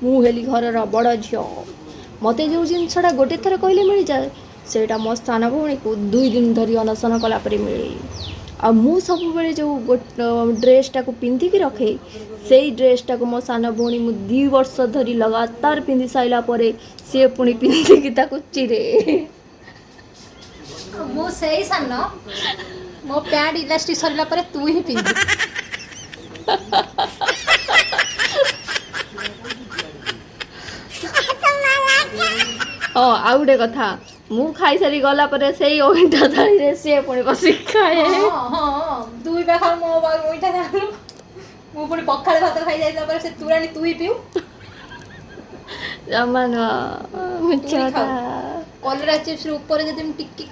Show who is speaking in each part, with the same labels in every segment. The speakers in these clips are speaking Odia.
Speaker 1: ମୁଁ ହେଲି ଘରର ବଡ଼ ଝିଅ, ମୋତେ ଯେଉଁ ଜିନିଷଟା ଗୋଟେ ଥର କହିଲେ ମିଳିଯାଏ ସେଇଟା ମୋ ସାନ ଭଉଣୀକୁ 2 ଦିନ ଧରି ଅନଶନ କଲା ପରେ ମିଳେ। ଆଉ ମୁଁ ସବୁବେଳେ ଯେଉଁ ଡ୍ରେସ୍ଟାକୁ ପିନ୍ଧିକି ରଖେ ସେଇ ଡ୍ରେସ୍ଟାକୁ ମୋ ସାନ ଭଉଣୀ ମୁଁ 2 ବର୍ଷ ଧରି ଲଗାତାର ପିନ୍ଧି ସାରିଲା ପରେ ସିଏ ପୁଣି ପିନ୍ଧିକି ତାକୁ ଚିରେ।
Speaker 2: ମୁଁ ସେଇ ସାନ, ମୋ ପ୍ୟାଣ୍ଟ ଇଲାଷ୍ଟିକ୍ ସରିଲା ପରେ ତୁ ହିଁ ପିନ୍ଧିବୁ।
Speaker 1: ହଁ ଆଉ ଗୋଟେ କଥା, ମୁଁ ଖାଇସାରି ଗଲା ପରେ ସେଇ ଅଇଁଠା ଥାଳିରେ ସିଏ ପୁଣି ବସିକି ଖାଏ।
Speaker 2: ହଁ ଦୁଇ ପାଖରେ ମୋ ଅଇଁଠା ଥାଳୁ ମୁଁ ପୁଣି ପଖାଳ ଭାତ ଖାଇ ଯାଇଥିଲା ପରେ ସେ ତୋରାଣି ତୁ ହିଁ ପିଉ।
Speaker 1: ଜମା ନୁହଁ, ମିଛ
Speaker 2: ତୁ ହିଁ
Speaker 1: କଥା।
Speaker 2: ଖାଉ। କଲରା ଚିପ୍ସର ଉପରେ ଯଦି ମୁଁ ଟିକେ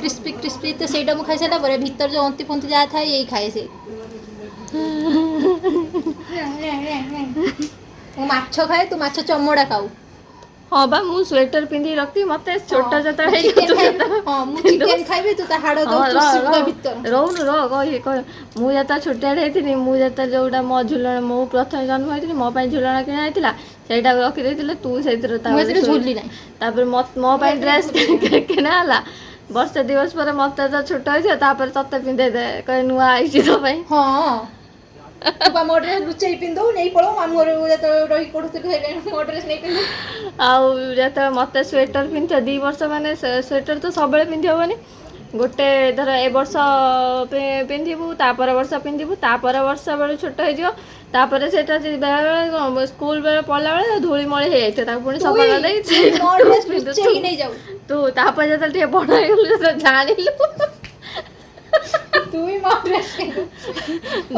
Speaker 2: କ୍ରିସ୍ପି କ୍ରିସ୍ପି ତ ସେଇଟା ମୁଁ ଖାଇସାରିଲା ପରେ ଭିତରେ ଯେଉଁ ଅନ୍ତି ଫନ୍ତି ଯାହା ଥାଏ ଏଇ ଖାଏ ସେ। ମୁଁ ମାଛ ଖାଏ, ତୁ ମାଛ ଚମଡ଼ା ଖାଉ।
Speaker 1: ହଁ ବା, ମୁଁ ସ୍ୱେଟର ପିନ୍ଧିକି ରଖିବି, ମୋତେ
Speaker 2: ହଁ
Speaker 1: ଛୋଟ ଯେତେବେଳେ
Speaker 2: ମୁଁ
Speaker 1: ହେଇଯିବ
Speaker 2: ଚିକେନ
Speaker 1: ତୁ
Speaker 2: ଖାଇବି,
Speaker 1: ସେତେବେଳେ
Speaker 2: ହଁ ମୁଁ
Speaker 1: ପିନ୍ଧିବୁ।
Speaker 2: ଚିକେନ ଖାଇବି ତୁ ତା ହାଡ଼ ଦବୁ
Speaker 1: ହଁ
Speaker 2: ଚୁଷିବୁ ତା ଭିତର।
Speaker 1: ରହୁନୁ ମୁଁ ଯେତେବେଳେ ଛୋଟିଆଟେ ହେଇଥିଲି, ମୁଁ ଯେତେବେଳେ ଯେଉଁଟା ମୋ ଝୁଲଣ, ମୁଁ ପ୍ରଥମେ ଜନ୍ମ ହେଇଥିଲି ମୋ ପାଇଁ ଝୁଲଣ କିଣା ହେଇଥିଲା ସେଇଟାକୁ ରଖିଦେଇଥିଲେ, ତୁ ସେଇଥିରେ
Speaker 2: ମୁଁ
Speaker 1: ତାପରେ
Speaker 2: ଏଥିରେ
Speaker 1: ଶୋଇଛୁ।
Speaker 2: ଝୁଲି ନାହିଁ।
Speaker 1: ତାପରେ ମୋ
Speaker 2: ମୁଁ
Speaker 1: ପାଇଁ
Speaker 2: ଏଥିରେ
Speaker 1: ଡ୍ରେସ୍
Speaker 2: ଝୁଲି ନାହିଁ।
Speaker 1: କିଣା ହେଲା, ବର୍ଷେ 2 ବର୍ଷ ପରେ ମୋତେ ତ ଛୋଟ ହେଇଯିବ, ତାପରେ ତତେ ପିନ୍ଧେଇ ଦେବେ, କହିବେ ନୂଆ ଆଇଛି ତୋ ପାଇଁ।
Speaker 2: ହଁ ତୁ ବା ମୋ ଡ୍ରେସ୍ ଲୁଚେଇ ପିନ୍ଧୁ ନେଇ ପଳଉ, ମାମୁଁ ଘରକୁ ଯେତେବେଳେ ରହିକି ପଢ଼ୁଥିଲୁ ସେଇ ଟାଇମ୍ ମୋ ଡ୍ରେସ୍ ନେଇ ପିନ୍ଧୁ।
Speaker 1: ଆଉ ଯେତେବେଳେ ମୋତେ ସ୍ୱେଟର ପିନ୍ଧିଥିବ 2 ବର୍ଷ ମାନେ ସ୍ୱେଟର ତ ସବୁବେଳେ ପିନ୍ଧି ହେବନି, ଗୋଟେ ଧର ଏ ବର୍ଷ ପିନ୍ଧିବୁ, ତାପର ବର୍ଷ ପିନ୍ଧିବୁ, ତାପର ବର୍ଷ ବେଳୁ ଛୋଟ ହେଇଯିବ, ତାପରେ ସେଇଟା ବେଳେବେଳେ ସ୍କୁଲ ବେଳେ ପଡ଼ିଲା ବେଳେ ଧୂଳିମଳି ହେଇଯାଇଥିବ, ତାକୁ ପୁଣି ସଫା କରିଦେଇକି
Speaker 2: ତୁଇ ମୋ
Speaker 1: ସେଇଟାକୁ
Speaker 2: ଡ୍ରେସ୍
Speaker 1: ପିନ୍ଧୁଥିବୁ।
Speaker 2: ଲୁଚେଇକି ନେଇଯାଉ।
Speaker 1: ତୁ ତାପରେ ଯେତେବେଳେ ଟିକେ ବଡ଼ ହେଇଗଲୁ, ଯେତେବେଳେ ଜାଣିଲୁ
Speaker 2: ତୁ ହିଁ ମୋ ଡ୍ରେସ୍ ପିନ୍ଧୁ।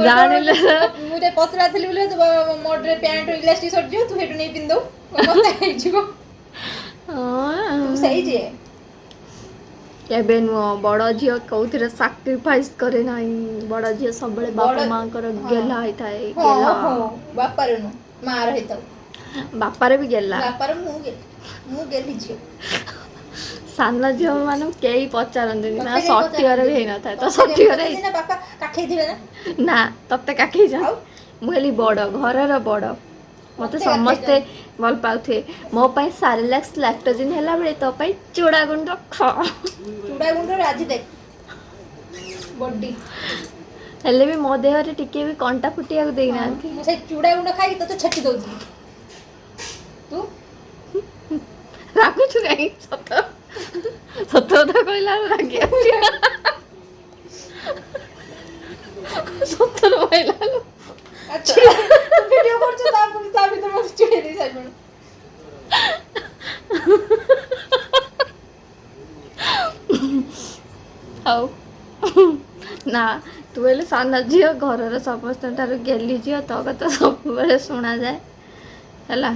Speaker 1: ଜାଣିଲେ
Speaker 2: ମୁଁ ଟିକେ ପତଳା ଥିଲି ବୋଲି ମୋ ପ୍ୟାଣ୍ଟ ଇଲାଷ୍ଟିକ୍ ସରିଯିବ, ତୁ ସେଇଠୁ ନେଇ ପିନ୍ଧିଦବୁ ମୋତେ ହେଇଯିବ। ତୁ ସେଇ ଯିଏ।
Speaker 1: କେବେ ନୁହଁ, ବଡ଼ ଝିଅ କେଉଁଥିରେ ସାକ୍ରିଫାଇସ୍ କରେ ନାହିଁ। ବଡ଼ ଝିଅ ସବୁବେଳେ ବାପା
Speaker 2: ବଡ଼
Speaker 1: ମାଙ୍କର
Speaker 2: ହଁ
Speaker 1: ଗେହ୍ଲା ହେଇଥାଏ,
Speaker 2: ହଁ
Speaker 1: ଗେହ୍ଲା।
Speaker 2: ହଁ ବାପାର ନୁହଁ, ମାଆର ହେଇଥାଉ।
Speaker 1: ବାପାର ବି ଗେହ୍ଲା।
Speaker 2: ବାପାର ମୁଁ ଗେହ୍ଲି ଝିଅ।
Speaker 1: ସାନ ଝିଅ ମାନଙ୍କୁ କେହି ପଚାରନ୍ତିନି,
Speaker 2: ତତେ
Speaker 1: ନା
Speaker 2: କେହି
Speaker 1: 60 ଘର ବି
Speaker 2: ପଚାରନ୍ତିନି।
Speaker 1: ହେଇନଥାଏ ତ
Speaker 2: ତତେ
Speaker 1: 60 ଘର
Speaker 2: ସିନା ବାପା କାଖେଇଥିବେ ନା।
Speaker 1: ନା ତତେ କାଖେଇଛ,
Speaker 2: ଆଉ
Speaker 1: ମୁଁ ହେଲି ବଡ଼, ଘରର ବଡ଼, ମୋତେ
Speaker 2: ମତେ
Speaker 1: ସମସ୍ତେ
Speaker 2: କାଖେଇଛନ୍ତି।
Speaker 1: ଭଲ ପାଉଥିବେ। ମୋ ପାଇଁ ସାରିଲାକ୍ସ ଲାକ୍ଟୋଜିନ୍ ହେଲାବେଳେ ତୋ ପାଇଁ ଚୁଡ଼ା ଗୁଣ୍ଡ ଖାଅ।
Speaker 2: ଚୁଡ଼ା ଗୁଣ୍ଡରେ ଆଜି ଦେଖ ବଡି।
Speaker 1: ହେଲେ ବି ମୋ ଦେହରେ ଟିକେ ବି କଣ୍ଟା ଫୁଟିବାକୁ
Speaker 2: ହଁ
Speaker 1: ଦେଇନାହାନ୍ତି।
Speaker 2: ମୁଁ ସେଇ ଚୁଡ଼ା ଗୁଣ୍ଡ ଖାଇକି ତତେ ଛେଚି ଦଉଥିଲି। ତୁ
Speaker 1: ରାଗୁଛୁ କାଇଁ? ସତ କଥା କହିଲା ବେଳକୁ ରାଗି ଆଉଛି। ସତରେ କହିଲା ବେଳକୁ
Speaker 2: ତୁ ଭିଡିଓ କରୁଛୁ ତା ଭିତରେ ମତେ ଚିଡେଇ ଦେଇ ସାରିଲୁଣି।
Speaker 1: ହଉ ନା, ତୁ ହେଲେ ସାନ ଝିଅ, ଘରର ସମସ୍ତଙ୍କ ଠାରୁ ଗେହ୍ଲି ଝିଅ, ତୋ କଥା ସବୁବେଳେ ଶୁଣାଯାଏ ହେଲା,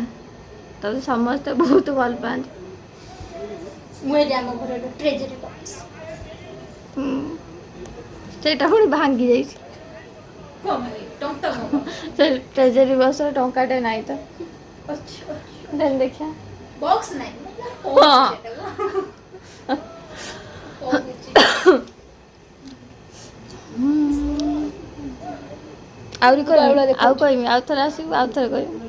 Speaker 1: ତତେ ସମସ୍ତେ ବହୁତ ଭଲ ପାଆନ୍ତି।
Speaker 2: ମୁଁ ଏଠି ଆମ ଘରର ଟ୍ରେଜେରୀ ବକ୍ସ।
Speaker 1: ସେଇଟା ପୁଣି ଭାଙ୍ଗି ଯାଇଛି।
Speaker 2: କଣ ଭାଇ ଟଙ୍କା ମୋ
Speaker 1: ସେ ଟ୍ରେଜେରୀ ବକ୍ସରେ ଟଙ୍କାଟେ ନାହିଁ ତ।
Speaker 2: ଅଛି ଅଛି
Speaker 1: ଦେନ
Speaker 2: ଅଛି
Speaker 1: ଦେଖିଆ।
Speaker 2: ବକ୍ସ ନାହିଁ ମୁଁ କଣ କହୁଛି
Speaker 1: ହଁ
Speaker 2: ସେଟାକୁ କହୁଛି।
Speaker 1: ଆହୁରି
Speaker 2: ତୁ
Speaker 1: କହିବି,
Speaker 2: ବାଉଳା
Speaker 1: ଆଉ
Speaker 2: ଦେଖାଉଛୁ।
Speaker 1: କହିବି, ଆଉ ଥରେ ଆସିବୁ ଆଉ ଥରେ କହିବି।